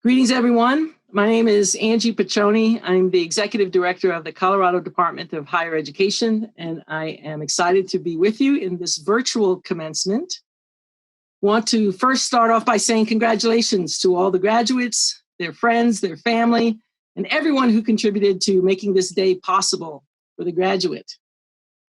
Greetings, everyone. My name is Angie Paccione. I'm the Executive Director of the Colorado Department of Higher Education, and I am excited to be with you in this virtual commencement. Want to first start off by saying congratulations to all the graduates, their friends, their family, and everyone who contributed to making this day possible for the graduate.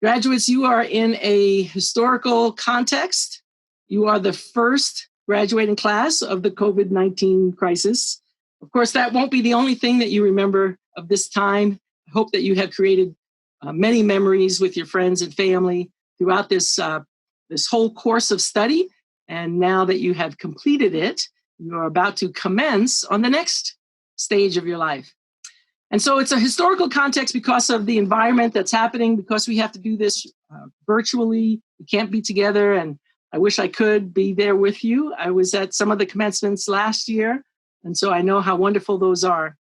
Graduates, you are in a historical context. You are the first graduating class of the COVID-19 crisis. Of course, that won't be the only thing that you remember of this time. I hope that you have created many memories with your friends and family throughout this whole course of study. And now that you have completed it, you are about to commence on the next stage of your life. And so it's a historical context because of the environment that's happening, because we have to do this virtually. We can't be together, and I wish I could be there with you. I was at some of the commencements last year, and so I know how wonderful those are.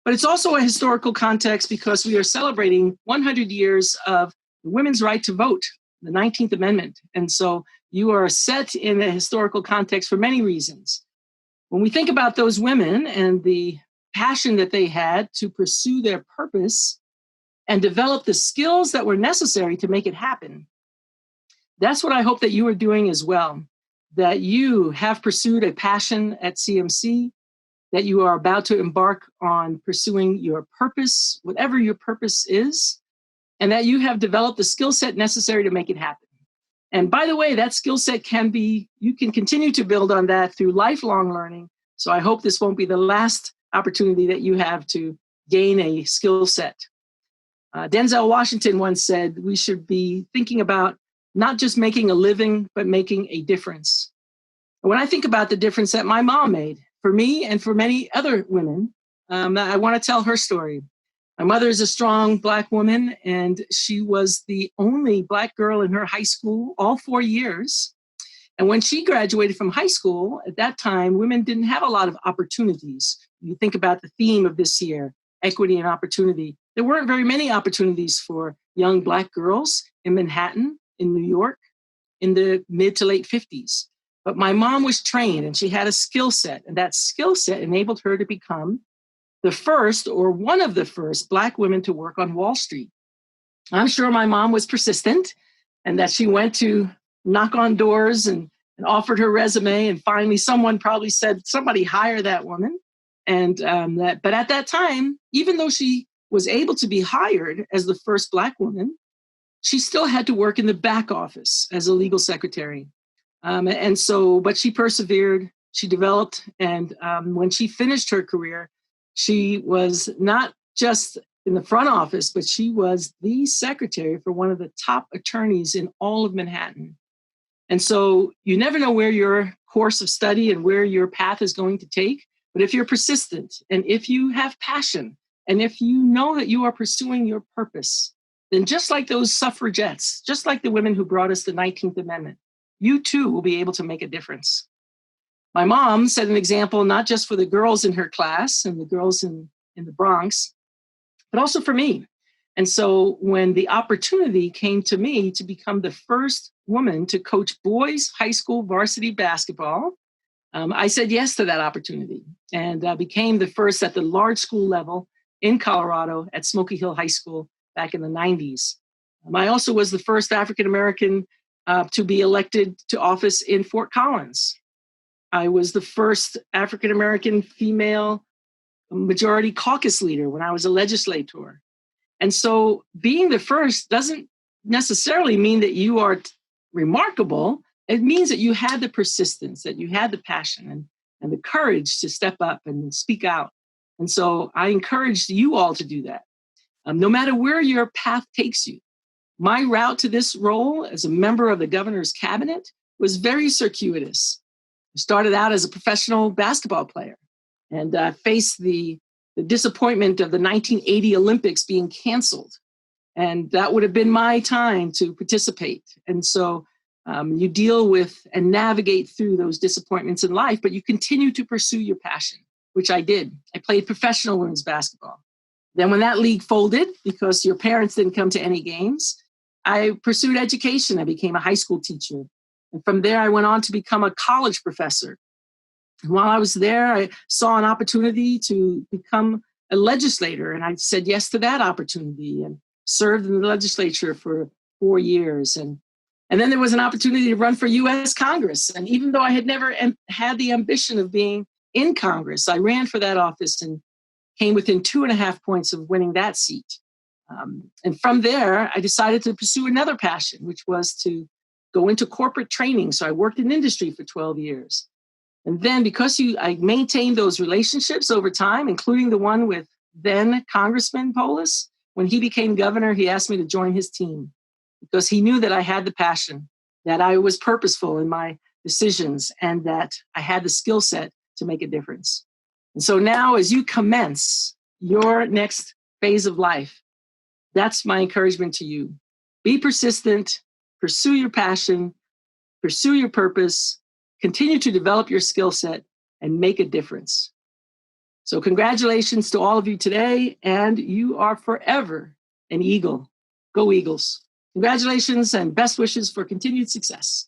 But it's also a historical context because we are celebrating 100 years of the women's right to vote, the 19th Amendment. And so you are set in a historical context for many reasons. When we think about those women and the passion that they had to pursue their purpose and develop the skills that were necessary to make it happen, that's what I hope that you are doing as well, that you have pursued a passion at CMC, that you are about to embark on pursuing your purpose, whatever your purpose is, and that you have developed the skill set necessary to make it happen. And by the way, that skill set you can continue to build on that through lifelong learning. So I hope this won't be the last opportunity that you have to gain a skill set. Denzel Washington once said, we should be thinking about not just making a living, but making a difference. And when I think about the difference that my mom made for me and for many other women, I want to tell her story. My mother is a strong Black woman, and she was the only Black girl in her high school all 4 years. And when she graduated from high school, at that time, women didn't have a lot of opportunities. You think about the theme of this year, equity and opportunity. There weren't very many opportunities for young Black girls in Manhattan, in New York, in the mid to late 50s. But my mom was trained and she had a skill set, and that skill set enabled her to become the first or one of the first Black women to work on Wall Street. I'm sure my mom was persistent and that she went to knock on doors and offered her resume, and finally someone probably said, somebody hire that woman. But at that time, even though she was able to be hired as the first Black woman, she still had to work in the back office as a legal secretary. But she persevered, she developed, and when she finished her career, she was not just in the front office, but she was the secretary for one of the top attorneys in all of Manhattan. And so you never know where your course of study and where your path is going to take, but if you're persistent and if you have passion and if you know that you are pursuing your purpose, then just like those suffragettes, just like the women who brought us the 19th Amendment, you too will be able to make a difference. My mom set an example, not just for the girls in her class and the girls in the Bronx, but also for me. And so when the opportunity came to me to become the first woman to coach boys high school varsity basketball, I said yes to that opportunity and became the first at the large school level in Colorado at Smoky Hill High School back in the 90s. I also was the first African-American to be elected to office in Fort Collins. I was the first African-American female majority caucus leader when I was a legislator. And so being the first doesn't necessarily mean that you are remarkable. It means that you had the persistence, that you had the passion and the courage to step up and speak out. And so I encourage you all to do that. No matter where your path takes you. My route to this role as a member of the governor's cabinet was very circuitous. I started out as a professional basketball player and faced the disappointment of the 1980 Olympics being canceled. And that would have been my time to participate. And so you deal with and navigate through those disappointments in life, but you continue to pursue your passion, which I did. I played professional women's basketball. Then when that league folded because your parents didn't come to any games, I pursued education. I became a high school teacher. And from there, I went on to become a college professor. While I was there, I saw an opportunity to become a legislator, and I said yes to that opportunity and served in the legislature for 4 years. And then there was an opportunity to run for U.S. Congress. And even though I had never had the ambition of being in Congress, I ran for that office and came within 2.5 points of winning that seat. And from there, I decided to pursue another passion, which was to go into corporate training. So I worked in industry for 12 years. And then because I maintained those relationships over time, including the one with then Congressman Polis, when he became governor, he asked me to join his team because he knew that I had the passion, that I was purposeful in my decisions, and that I had the skill set to make a difference. And so now, as you commence your next phase of life, that's my encouragement to you. Be persistent, pursue your passion, pursue your purpose, continue to develop your skill set, and make a difference. So congratulations to all of you today, and you are forever an Eagle. Go Eagles. Congratulations and best wishes for continued success.